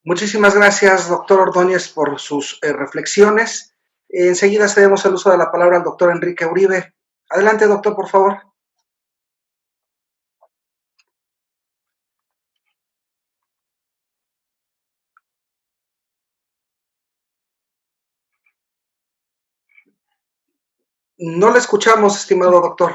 Muchísimas gracias, doctor Ordóñez, por sus reflexiones. Enseguida cedemos el uso de la palabra al doctor Enrique Uribe. Adelante, doctor, por favor. No le escuchamos, estimado doctor.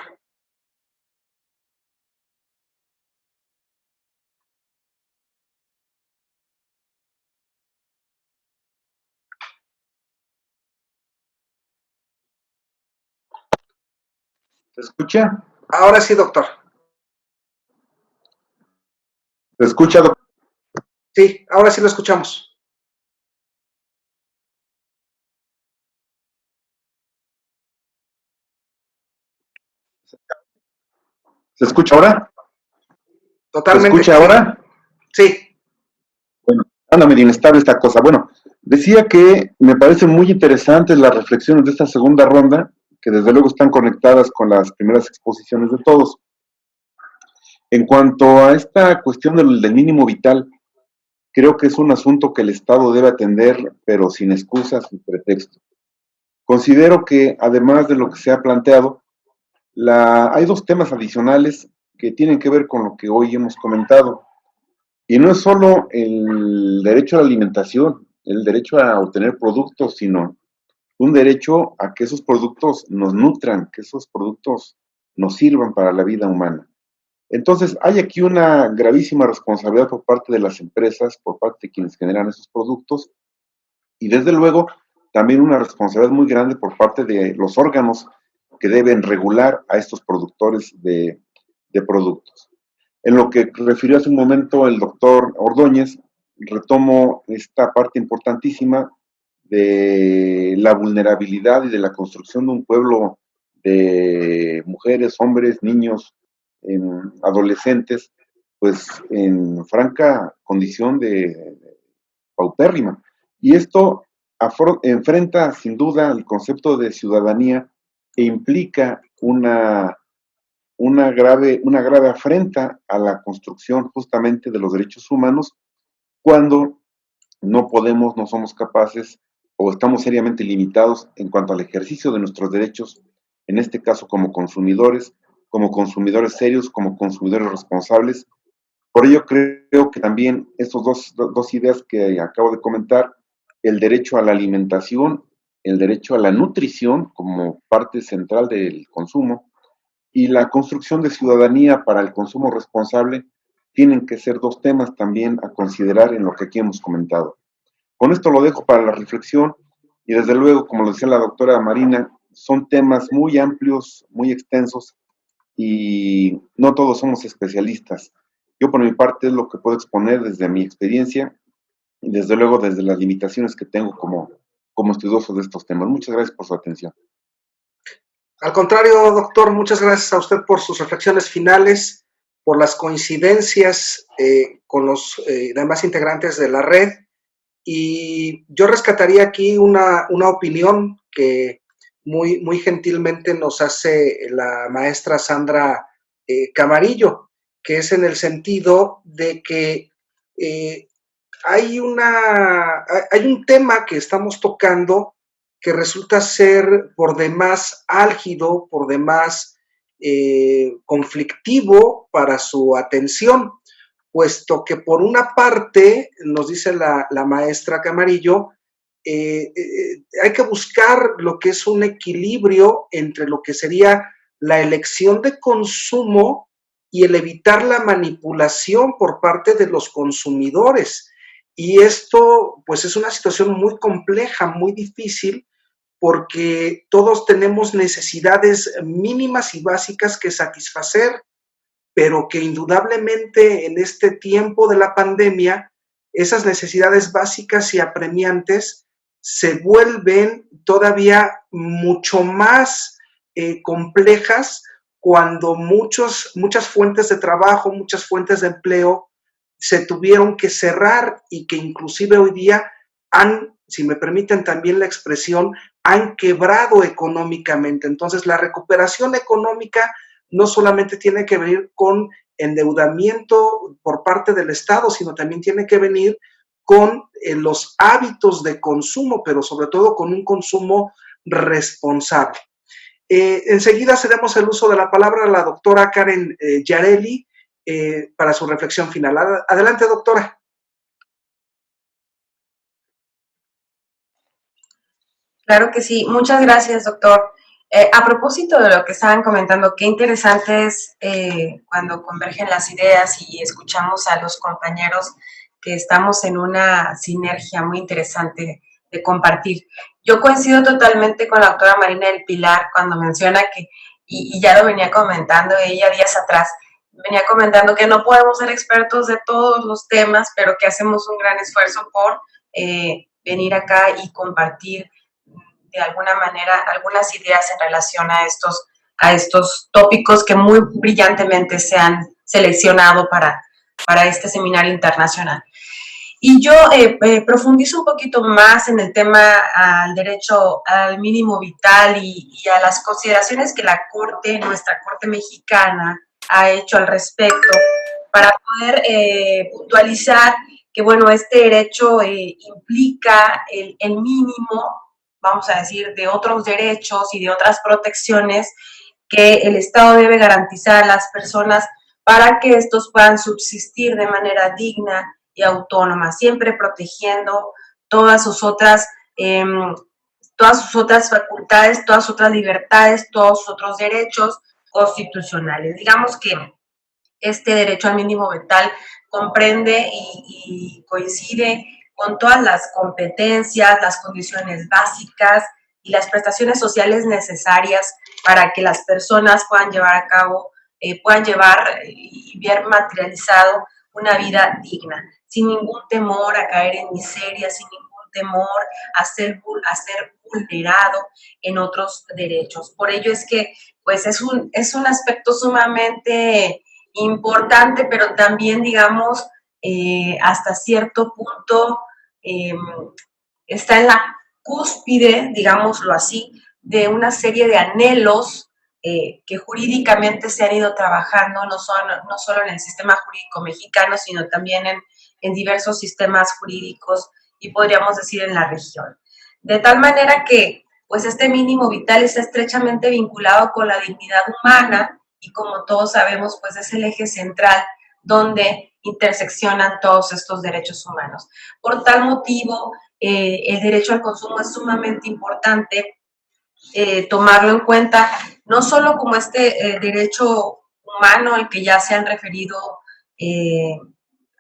¿Se escucha? Ahora sí, doctor. ¿Se escucha, doctor? Sí, ahora sí lo escuchamos. ¿Se escucha ahora? ¿Se Totalmente, escucha sí. ahora? Sí. Bueno, anda medio inestable esta cosa. Bueno, decía que me parecen muy interesantes las reflexiones de esta segunda ronda, que desde luego están conectadas con las primeras exposiciones de todos. En cuanto a esta cuestión del mínimo vital, creo que es un asunto que el Estado debe atender, pero sin excusas ni pretextos. Considero que, además de lo que se ha planteado, hay dos temas adicionales que tienen que ver con lo que hoy hemos comentado. Y no es solo el derecho a la alimentación, el derecho a obtener productos, sino un derecho a que esos productos nos nutran, que esos productos nos sirvan para la vida humana. Entonces, hay aquí una gravísima responsabilidad por parte de las empresas, por parte de quienes generan esos productos, y desde luego también una responsabilidad muy grande por parte de los órganos que deben regular a estos productores de productos. En lo que refirió hace un momento el doctor Ordóñez, retomo esta parte importantísima de la vulnerabilidad y de la construcción de un pueblo de mujeres, hombres, niños, adolescentes, pues en franca condición de paupérrima. Y esto enfrenta sin duda el concepto de ciudadanía e implica una grave afrenta a la construcción justamente de los derechos humanos cuando no podemos, no somos capaces o estamos seriamente limitados en cuanto al ejercicio de nuestros derechos, en este caso como consumidores serios, como consumidores responsables. Por ello creo que también estas dos ideas que acabo de comentar, el derecho a la alimentación, el derecho a la nutrición como parte central del consumo, y la construcción de ciudadanía para el consumo responsable tienen que ser dos temas también a considerar en lo que aquí hemos comentado. Con esto lo dejo para la reflexión y desde luego, como lo decía la doctora Marina, son temas muy amplios, muy extensos y no todos somos especialistas. Yo por mi parte es lo que puedo exponer desde mi experiencia y desde luego desde las limitaciones que tengo como estudioso de estos temas. Muchas gracias por su atención. Al contrario, doctor, muchas gracias a usted por sus reflexiones finales, por las coincidencias con los demás integrantes de la red. Y yo rescataría aquí una opinión que muy gentilmente nos hace la maestra Sandra Camarillo, que es en el sentido de que eh, hay un tema que estamos tocando que resulta ser por demás álgido, por demás conflictivo para su atención, puesto que por una parte, nos dice la maestra Camarillo, hay que buscar lo que es un equilibrio entre lo que sería la elección de consumo y el evitar la manipulación por parte de los consumidores. Y esto, pues, es una situación muy compleja, muy difícil, porque todos tenemos necesidades mínimas y básicas que satisfacer, pero que indudablemente en este tiempo de la pandemia, esas necesidades básicas y apremiantes se vuelven todavía mucho más complejas cuando muchas fuentes de trabajo, muchas fuentes de empleo se tuvieron que cerrar y que inclusive hoy día han, si me permiten también la expresión, han quebrado económicamente. Entonces, la recuperación económica no solamente tiene que venir con endeudamiento por parte del Estado, sino también tiene que venir con los hábitos de consumo, pero sobre todo con un consumo responsable. Enseguida cedemos el uso de la palabra a la doctora Karen Yareli para su reflexión final. Adelante, doctora. Claro que sí. Muchas gracias, doctor. A propósito de lo que estaban comentando, qué interesante es cuando convergen las ideas y escuchamos a los compañeros que estamos en una sinergia muy interesante de compartir. Yo coincido totalmente con la doctora Marina del Pilar cuando menciona que, y ya lo venía comentando ella días atrás, venía comentando que no podemos ser expertos de todos los temas, pero que hacemos un gran esfuerzo por venir acá y compartir de alguna manera algunas ideas en relación a estos tópicos que muy brillantemente se han seleccionado para este seminario internacional. Y yo profundizo un poquito más en el tema al derecho al mínimo vital y a las consideraciones que la Corte, nuestra Corte mexicana, ha hecho al respecto para poder puntualizar que, bueno, este derecho implica el mínimo, vamos a decir, de otros derechos y de otras protecciones que el Estado debe garantizar a las personas para que estos puedan subsistir de manera digna y autónoma, siempre protegiendo todas sus otras, facultades, todas sus otras libertades, todos sus otros derechos constitucionales. Digamos que este derecho al mínimo vital comprende y coincide con todas las competencias, las condiciones básicas y las prestaciones sociales necesarias para que las personas puedan llevar a cabo, puedan llevar y ver materializado una vida digna, sin ningún temor a caer en miseria, sin ningún temor a ser vulnerado en otros derechos. Por ello es que pues es un aspecto sumamente importante, pero también, digamos, hasta cierto punto está en la cúspide, digámoslo así, de una serie de anhelos que jurídicamente se han ido trabajando, no solo en el sistema jurídico mexicano, sino también en diversos sistemas jurídicos y podríamos decir en la región. De tal manera que pues este mínimo vital está estrechamente vinculado con la dignidad humana y como todos sabemos, pues es el eje central donde interseccionan todos estos derechos humanos. Por tal motivo, el derecho al consumo es sumamente importante tomarlo en cuenta, no solo como este derecho humano al que ya se han referido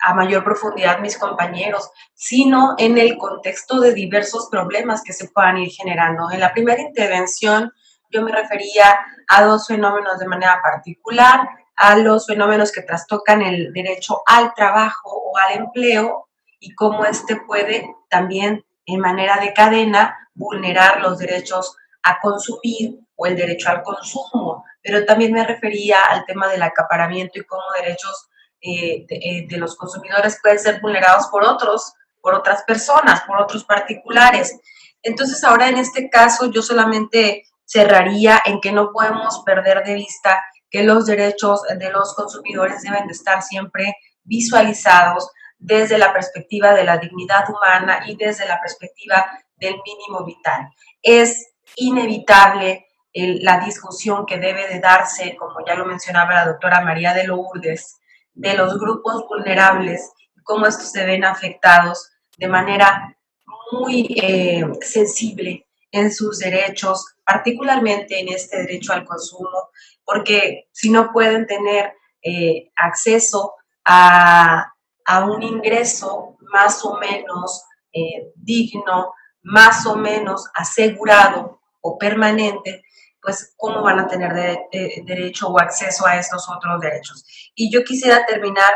a mayor profundidad mis compañeros, sino en el contexto de diversos problemas que se puedan ir generando. En la primera intervención yo me refería a dos fenómenos de manera particular, a los fenómenos que trastocan el derecho al trabajo o al empleo y cómo este puede también en manera de cadena vulnerar los derechos a consumir o el derecho al consumo, pero también me refería al tema del acaparamiento y cómo derechos de los consumidores pueden ser vulnerados por otras personas, por otros particulares. Entonces ahora en este caso yo solamente cerraría en que no podemos perder de vista que los derechos de los consumidores deben de estar siempre visualizados desde la perspectiva de la dignidad humana y desde la perspectiva del mínimo vital. Es inevitable la discusión que debe de darse, como ya lo mencionaba la doctora María de Lourdes, de los grupos vulnerables, cómo estos se ven afectados de manera muy sensible en sus derechos, particularmente en este derecho al consumo, porque si no pueden tener acceso a un ingreso más o menos digno, más o menos asegurado o permanente, pues cómo van a tener derecho o acceso a estos otros derechos. Y yo quisiera terminar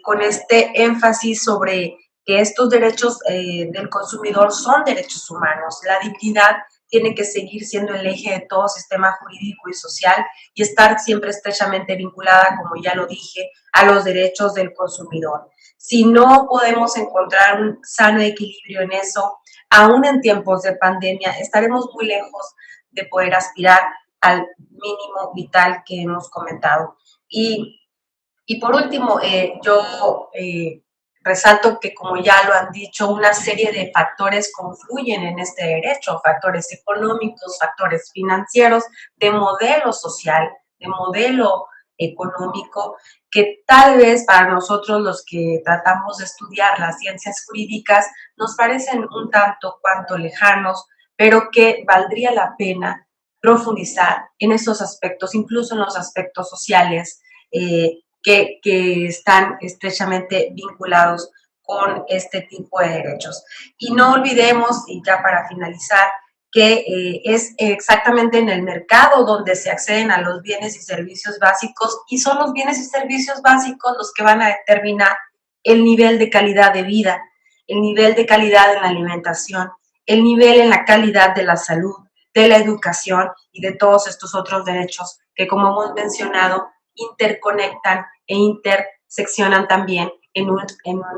con este énfasis sobre que estos derechos del consumidor son derechos humanos. La dignidad tiene que seguir siendo el eje de todo sistema jurídico y social y estar siempre estrechamente vinculada, como ya lo dije, a los derechos del consumidor. Si no podemos encontrar un sano equilibrio en eso, aún en tiempos de pandemia, estaremos muy lejos de poder aspirar al mínimo vital que hemos comentado. Y por último, yo resalto que, como ya lo han dicho, una serie de factores confluyen en este derecho, factores económicos, factores financieros, de modelo social, de modelo económico, que tal vez para nosotros los que tratamos de estudiar las ciencias jurídicas nos parecen un tanto cuanto lejanos, pero que valdría la pena profundizar en esos aspectos, incluso en los aspectos sociales, que están estrechamente vinculados con este tipo de derechos. Y no olvidemos, y ya para finalizar, que es exactamente en el mercado donde se acceden a los bienes y servicios básicos, y son los bienes y servicios básicos los que van a determinar el nivel de calidad de vida, el nivel de calidad en la alimentación, el nivel en la calidad de la salud, de la educación y de todos estos otros derechos que, como hemos mencionado, interconectan e interseccionan también en un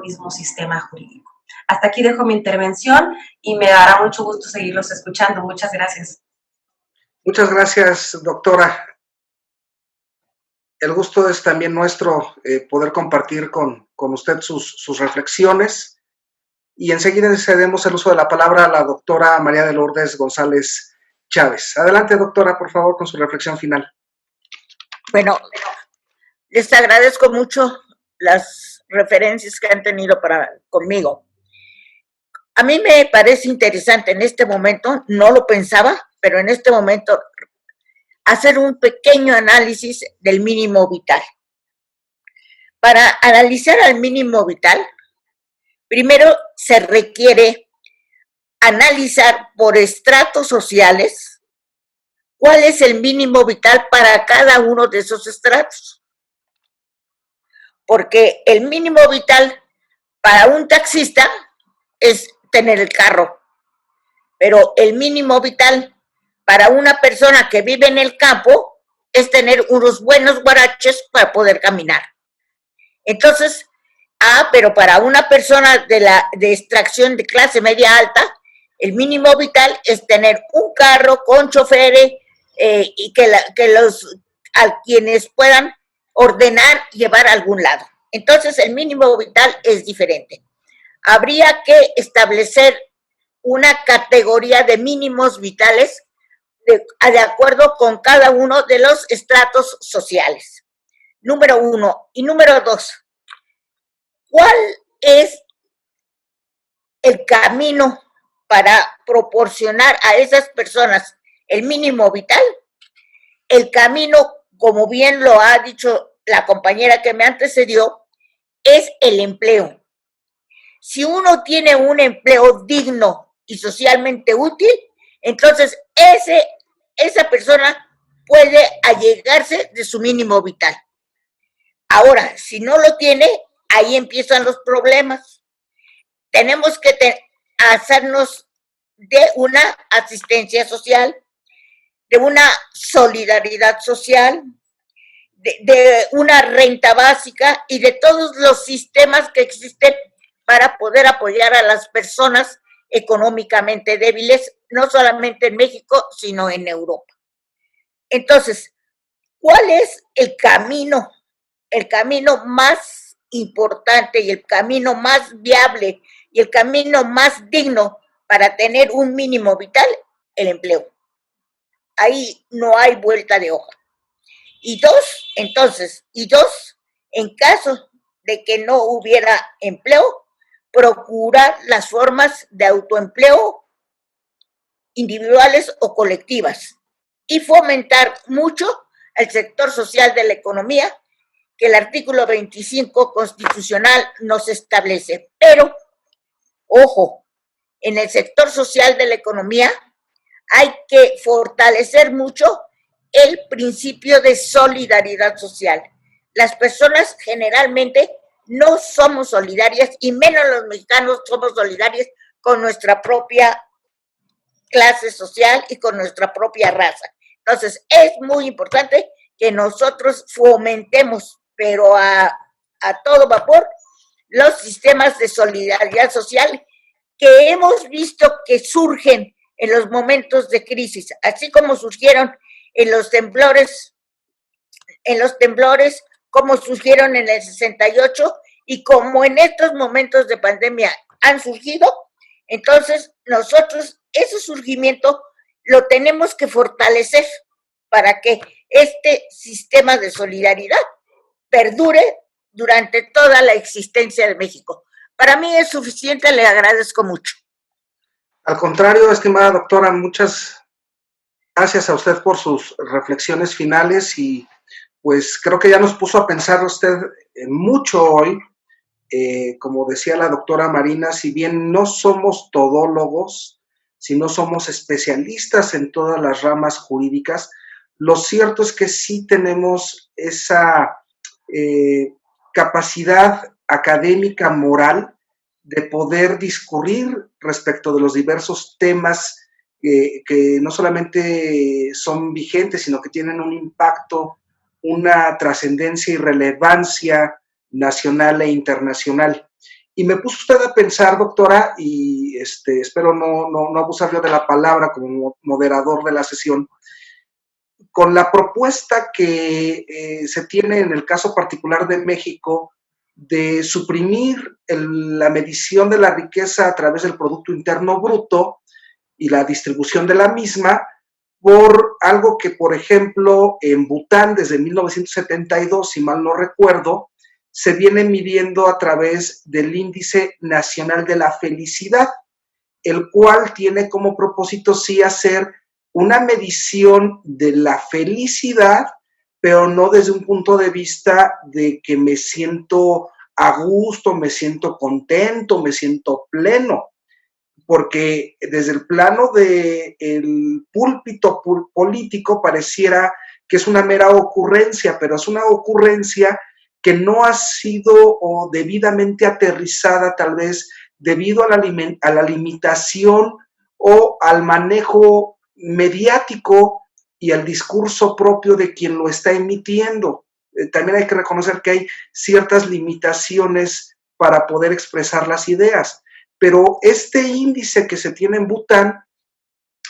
mismo sistema jurídico. Hasta aquí dejo mi intervención y me dará mucho gusto seguirlos escuchando. Muchas gracias. Muchas gracias, doctora. El gusto es también nuestro poder compartir con usted sus reflexiones. Y enseguida cedemos el uso de la palabra a la doctora María de Lourdes González Chávez. Adelante, doctora, por favor, con su reflexión final. Bueno, les agradezco mucho las referencias que han tenido conmigo. A mí me parece interesante en este momento, no lo pensaba, pero en este momento hacer un pequeño análisis del mínimo vital. Para analizar al mínimo vital, primero se requiere analizar por estratos sociales cuál es el mínimo vital para cada uno de esos estratos. Porque el mínimo vital para un taxista es tener el carro, pero el mínimo vital para una persona que vive en el campo es tener unos buenos guaraches para poder caminar. Entonces, pero para una persona de extracción de clase media alta, el mínimo vital es tener un carro con choferes y a quienes puedan ordenar llevar a algún lado. Entonces, el mínimo vital es diferente. Habría que establecer una categoría de mínimos vitales de acuerdo con cada uno de los estratos sociales. Número 1. Y número 2. ¿Cuál es el camino para proporcionar a esas personas el mínimo vital? El camino, como bien lo ha dicho la compañera que me antecedió, es el empleo. Si uno tiene un empleo digno y socialmente útil, entonces esa persona puede allegarse de su mínimo vital. Ahora, si no lo tiene, ahí empiezan los problemas. Tenemos que hacernos de una asistencia social, de una solidaridad social, de una renta básica y de todos los sistemas que existen para poder apoyar a las personas económicamente débiles, no solamente en México, sino en Europa. Entonces, ¿cuál es el camino más importante y el camino más viable y el camino más digno para tener un mínimo vital? El empleo. Ahí no hay vuelta de hoja. Y dos, en caso de que no hubiera empleo, procurar las formas de autoempleo individuales o colectivas y fomentar mucho el sector social de la economía que el artículo 25 constitucional nos establece. Pero, ojo, en el sector social de la economía hay que fortalecer mucho el principio de solidaridad social. Las personas generalmente no somos solidarias, y menos los mexicanos somos solidarios con nuestra propia clase social y con nuestra propia raza. Entonces, es muy importante que nosotros fomentemos, pero a todo vapor, los sistemas de solidaridad social que hemos visto que surgen en los momentos de crisis, así como surgieron en los temblores, como surgieron en el 68 Y como en estos momentos de pandemia han surgido, entonces nosotros ese surgimiento lo tenemos que fortalecer para que este sistema de solidaridad perdure durante toda la existencia de México. Para mí es suficiente, le agradezco mucho. Al contrario, estimada doctora, muchas gracias a usted por sus reflexiones finales y pues creo que ya nos puso a pensar usted mucho hoy. Como decía la doctora Marina, si bien no somos todólogos, si no somos especialistas en todas las ramas jurídicas, lo cierto es que sí tenemos esa capacidad académica, moral, de poder discurrir respecto de los diversos temas que no solamente son vigentes, sino que tienen un impacto, una trascendencia y relevancia nacional e internacional. Y me puso usted a pensar, doctora, y espero no abusar yo de la palabra como moderador de la sesión, con la propuesta que se tiene en el caso particular de México de suprimir la medición de la riqueza a través del Producto Interno Bruto y la distribución de la misma por algo que, por ejemplo, en Bután desde 1972, si mal no recuerdo, se viene midiendo a través del Índice Nacional de la Felicidad, el cual tiene como propósito sí hacer una medición de la felicidad, pero no desde un punto de vista de que me siento a gusto, me siento contento, me siento pleno, porque desde el plano del púlpito político pareciera que es una mera ocurrencia, pero es una ocurrencia que no ha sido debidamente aterrizada, tal vez debido a la limitación o al manejo mediático y al discurso propio de quien lo está emitiendo. También hay que reconocer que hay ciertas limitaciones para poder expresar las ideas, pero este índice que se tiene en Bután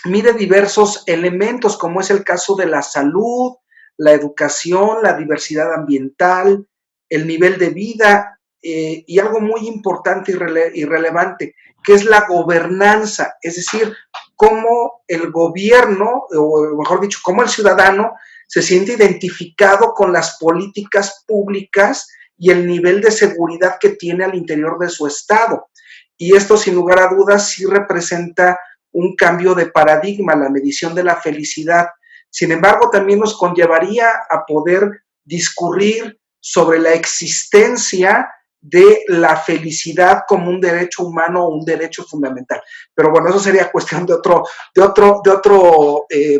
mide diversos elementos, como es el caso de la salud, la educación, la diversidad ambiental, el nivel de vida y algo muy importante y relevante, que es la gobernanza, es decir, cómo el gobierno, o mejor dicho, cómo el ciudadano se siente identificado con las políticas públicas y el nivel de seguridad que tiene al interior de su estado. Y esto, sin lugar a dudas, sí representa un cambio de paradigma, la medición de la felicidad. Sin embargo, también nos conllevaría a poder discurrir sobre la existencia de la felicidad como un derecho humano o un derecho fundamental. Pero bueno, eso sería cuestión de otro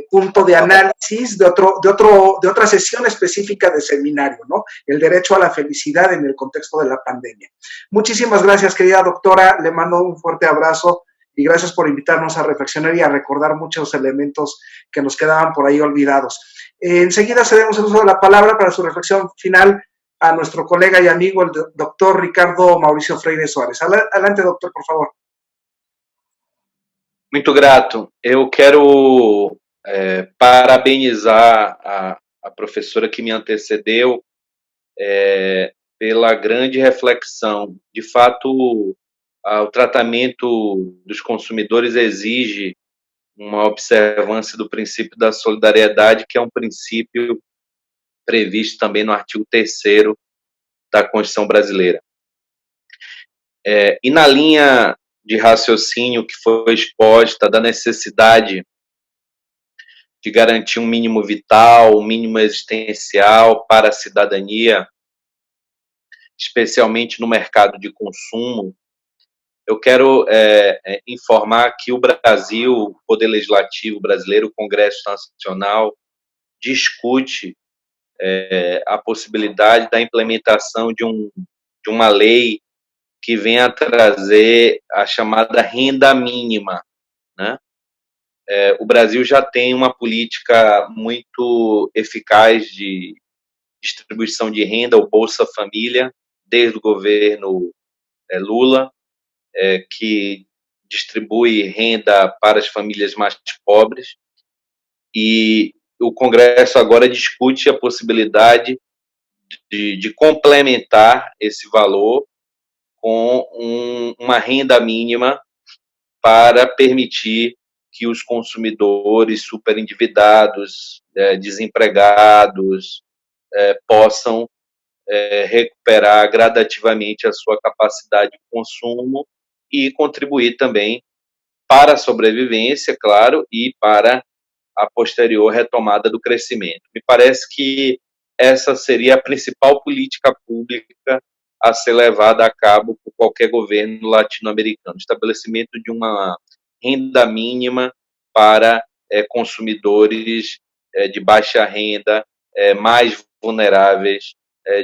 punto de análisis, de otra sesión específica de seminario, ¿no? El derecho a la felicidad en el contexto de la pandemia. Muchísimas gracias, querida doctora. Le mando un fuerte abrazo y gracias por invitarnos a reflexionar y a recordar muchos elementos que nos quedaban por ahí olvidados. Enseguida cedemos el uso de la palabra para su reflexión final a nuestro colega y amigo, el doctor Ricardo Mauricio Freire Soares. Adelante, doctor, por favor. Muito grato. Eu quero parabenizar a professora que me antecedeu pela grande reflexão. De fato, o tratamento dos consumidores exige uma observância do princípio da solidariedade, que é um princípio previsto também no artigo 3º da Constituição brasileira. E na linha de raciocínio que foi exposta da necessidade de garantir um mínimo vital, um mínimo existencial para a cidadania, especialmente no mercado de consumo, eu quero informar que o Brasil, o Poder Legislativo brasileiro, o Congresso Nacional, discute a possibilidade da implementação de uma lei que venha a trazer a chamada renda mínima, né? O Brasil já tem uma política muito eficaz de distribuição de renda, o Bolsa Família, desde o governo Lula, que distribui renda para as famílias mais pobres, e o Congresso agora discute a possibilidade de complementar esse valor com uma renda mínima para permitir que os consumidores superendividados, desempregados, possam recuperar gradativamente a sua capacidade de consumo e contribuir também para a sobrevivência, claro, e para a posterior retomada do crescimento. Me parece que essa seria a principal política pública a ser levada a cabo por qualquer governo latino-americano, estabelecimento de uma renda mínima para consumidores de baixa renda, mais vulneráveis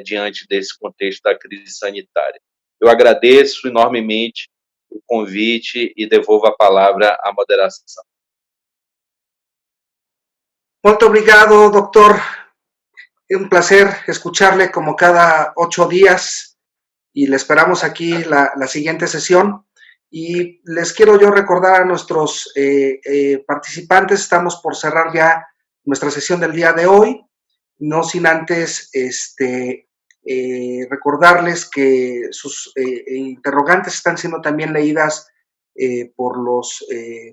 diante desse contexto da crise sanitária. Eu agradeço enormemente o convite e devolvo a palavra à moderação. Muito obrigado, doctor. Es un placer escucharle como cada 8 días y le esperamos aquí la siguiente sesión. Y les quiero yo recordar a nuestros participantes, estamos por cerrar ya nuestra sesión del día de hoy, no sin antes recordarles que sus interrogantes están siendo también leídas por los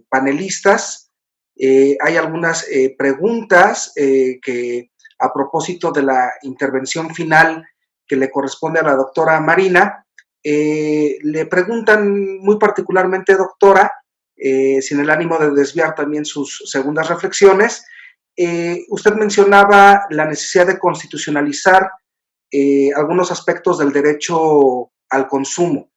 panelistas. Hay algunas preguntas que a propósito de la intervención final que le corresponde a la doctora Marina, le preguntan muy particularmente, doctora, sin el ánimo de desviar también sus segundas reflexiones, usted mencionaba la necesidad de constitucionalizar algunos aspectos del derecho al consumo.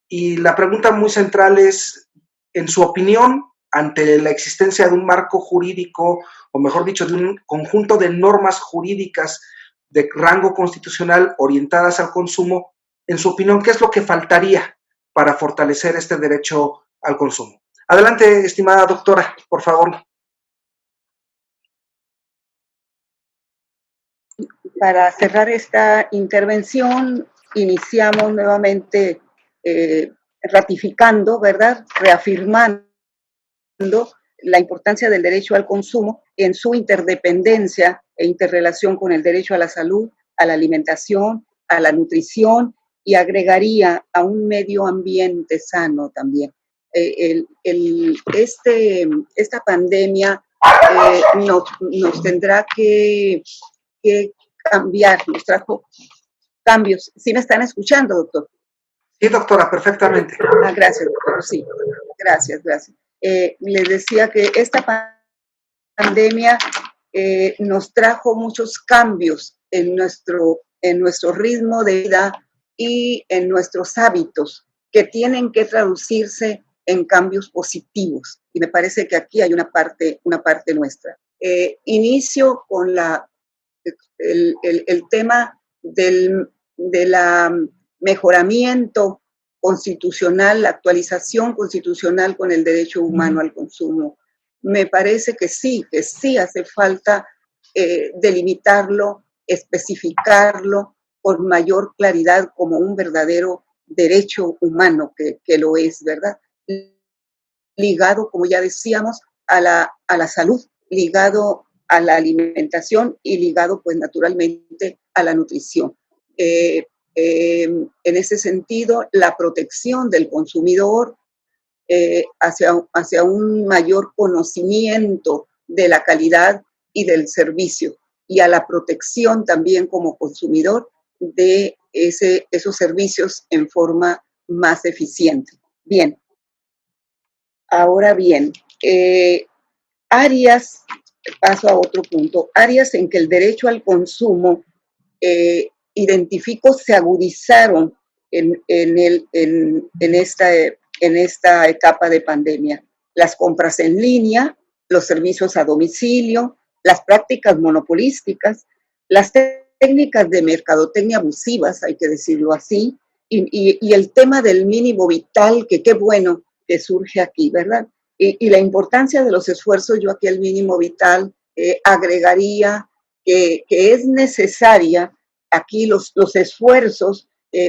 Y la pregunta muy central es, en su opinión, ante la existencia de un marco jurídico, o mejor dicho, de un conjunto de normas jurídicas de rango constitucional orientadas al consumo, en su opinión, ¿qué es lo que faltaría para fortalecer este derecho al consumo? Adelante, estimada doctora, por favor. Para cerrar esta intervención, iniciamos nuevamente ratificando, ¿verdad?, reafirmando la importancia del derecho al consumo en su interdependencia e interrelación con el derecho a la salud, a la alimentación, a la nutrición, y agregaría a un medio ambiente sano también. Esta pandemia nos tendrá que cambiar, nos trajo cambios. ¿Sí me están escuchando, doctor? Sí, doctora, perfectamente. Gracias, doctor, sí. Gracias. Les decía que esta pandemia nos trajo muchos cambios en nuestro ritmo de vida y en nuestros hábitos que tienen que traducirse en cambios positivos. Y me parece que aquí hay una parte nuestra. Inicio con el tema del mejoramiento constitucional, la actualización constitucional con el derecho humano al consumo. Me parece que sí hace falta delimitarlo, especificarlo con mayor claridad como un verdadero derecho humano que lo es, ¿verdad? Ligado, como ya decíamos, a la salud, ligado a la alimentación y ligado, pues, naturalmente, a la nutrición. En ese sentido, la protección del consumidor hacia un mayor conocimiento de la calidad y del servicio, y a la protección también como consumidor de esos servicios en forma más eficiente. Bien. Ahora bien, áreas, paso a otro punto, áreas en que el derecho al consumo identifico se agudizaron en esta etapa de pandemia. Las compras en línea, los servicios a domicilio, las prácticas monopolísticas, las técnicas de mercadotecnia abusivas, hay que decirlo así, y el tema del mínimo vital, que qué bueno que surge aquí, ¿verdad? Y la importancia de los esfuerzos, yo aquí al mínimo vital agregaría que es necesaria aquí los esfuerzos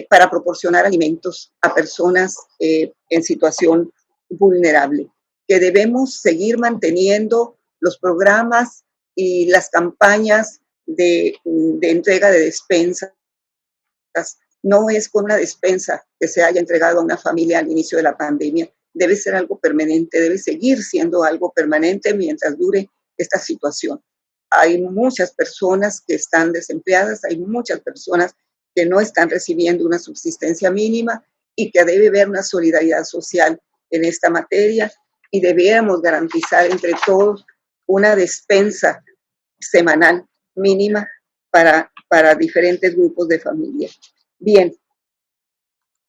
para proporcionar alimentos a personas en situación vulnerable, que debemos seguir manteniendo los programas y las campañas de entrega de despensas no es con una despensa que se haya entregado a una familia al inicio de la pandemia, debe ser algo permanente, debe seguir siendo algo permanente mientras dure esta situación. Hay muchas personas que están desempleadas, hay muchas personas que no están recibiendo una subsistencia mínima y que debe haber una solidaridad social en esta materia y deberíamos garantizar entre todos una despensa semanal mínima para diferentes grupos de familia. Bien,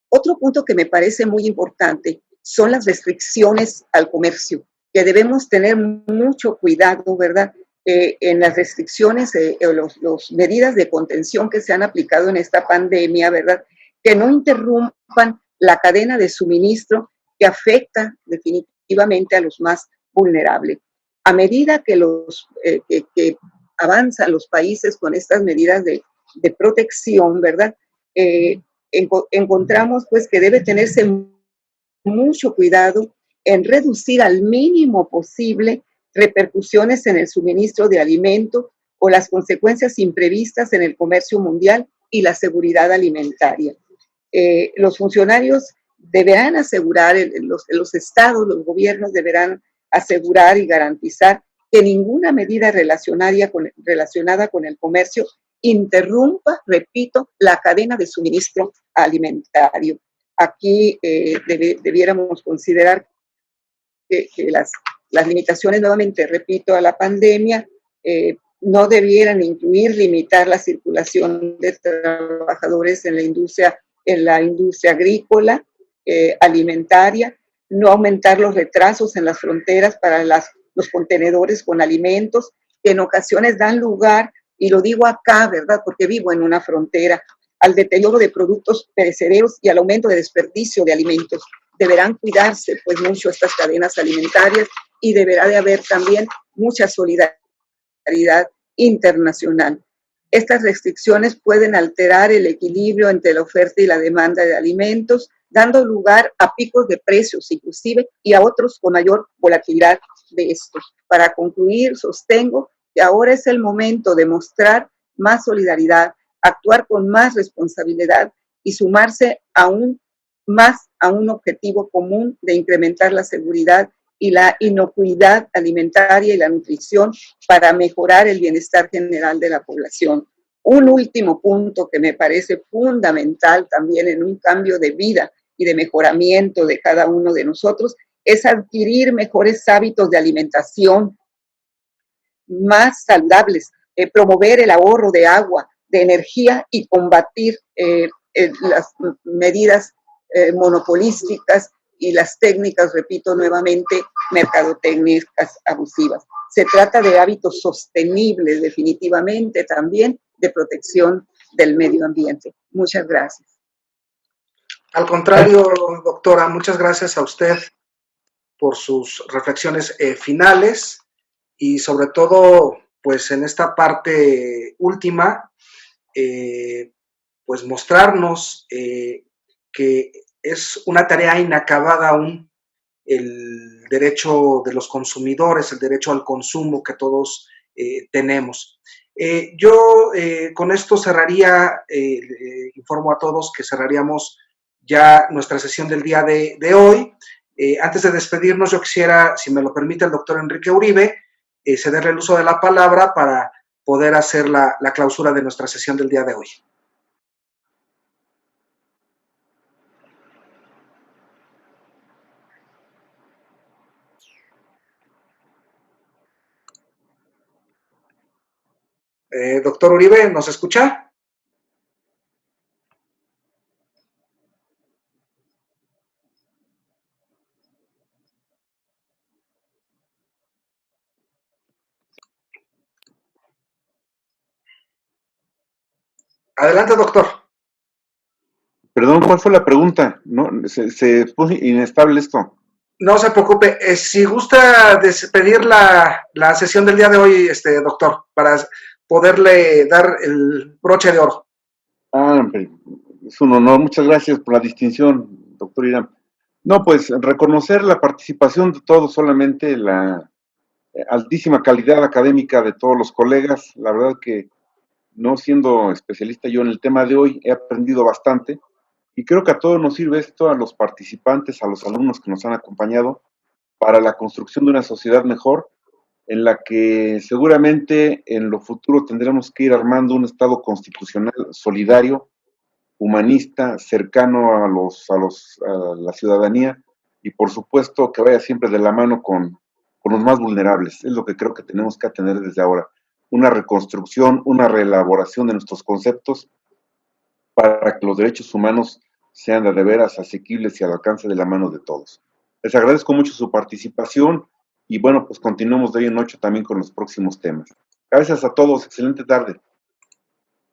otro punto que me parece muy importante son las restricciones al comercio, que debemos tener mucho cuidado, ¿verdad? En las restricciones o las medidas de contención que se han aplicado en esta pandemia, ¿verdad? Que no interrumpan la cadena de suministro que afecta definitivamente a los más vulnerables. A medida que que avanzan los países con estas medidas de protección, ¿verdad? Encontramos pues que debe tenerse mucho cuidado en reducir al mínimo posible repercusiones en el suministro de alimentos o las consecuencias imprevistas en el comercio mundial y la seguridad alimentaria. Los funcionarios deberán asegurar, los estados, los gobiernos deberán asegurar y garantizar que ninguna medida relacionada con el comercio interrumpa, repito, la cadena de suministro alimentario. Aquí debiéramos considerar que las limitaciones, nuevamente repito, a la pandemia no debieran incluir limitar la circulación de trabajadores en la industria agrícola, alimentaria, no aumentar los retrasos en las fronteras para los contenedores con alimentos, que en ocasiones dan lugar, y lo digo acá, ¿verdad?, porque vivo en una frontera, al deterioro de productos perecederos y al aumento de desperdicio de alimentos. Deberán cuidarse pues mucho estas cadenas alimentarias y deberá de haber también mucha solidaridad internacional. Estas restricciones pueden alterar el equilibrio entre la oferta y la demanda de alimentos, dando lugar a picos de precios inclusive y a otros con mayor volatilidad de estos. Para concluir, sostengo que ahora es el momento de mostrar más solidaridad, actuar con más responsabilidad y sumarse aún más a un objetivo común de incrementar la seguridad y la inocuidad alimentaria y la nutrición para mejorar el bienestar general de la población. Un último punto que me parece fundamental también en un cambio de vida y de mejoramiento de cada uno de nosotros es adquirir mejores hábitos de alimentación más saludables, promover el ahorro de agua, de energía y combatir las medidas monopolísticas y las técnicas, repito nuevamente, mercadotécnicas abusivas. Se trata de hábitos sostenibles, definitivamente también, de protección del medio ambiente. Muchas gracias. Al contrario, doctora, muchas gracias a usted por sus reflexiones finales y sobre todo, pues en esta parte última, pues mostrarnos que es una tarea inacabada aún el derecho de los consumidores, el derecho al consumo que todos tenemos. Yo con esto cerraría, informo a todos que cerraríamos ya nuestra sesión del día de hoy. Antes de despedirnos, yo quisiera, si me lo permite el doctor Enrique Uribe, cederle el uso de la palabra para poder hacer la clausura de nuestra sesión del día de hoy. Doctor Uribe, ¿nos escucha? Adelante, doctor. Perdón, ¿cuál fue la pregunta? No, se puso inestable esto. No se preocupe. Si gusta despedir la sesión del día de hoy, doctor, para poderle dar el broche de oro. Es un honor. Muchas gracias por la distinción, doctor Irán. No, pues reconocer la participación de todos, solamente la altísima calidad académica de todos los colegas. La verdad que no siendo especialista yo en el tema de hoy, he aprendido bastante y creo que a todos nos sirve esto, a los participantes, a los alumnos que nos han acompañado, para la construcción de una sociedad mejor, en la que seguramente en lo futuro tendremos que ir armando un Estado constitucional solidario, humanista, cercano a la ciudadanía y por supuesto que vaya siempre de la mano con los más vulnerables. Es lo que creo que tenemos que atender desde ahora. Una reconstrucción, una reelaboración de nuestros conceptos para que los derechos humanos sean de veras asequibles y al alcance de la mano de todos. Les agradezco mucho su participación y bueno, pues continuamos de hoy en noche también con los próximos temas. Gracias a todos, excelente tarde.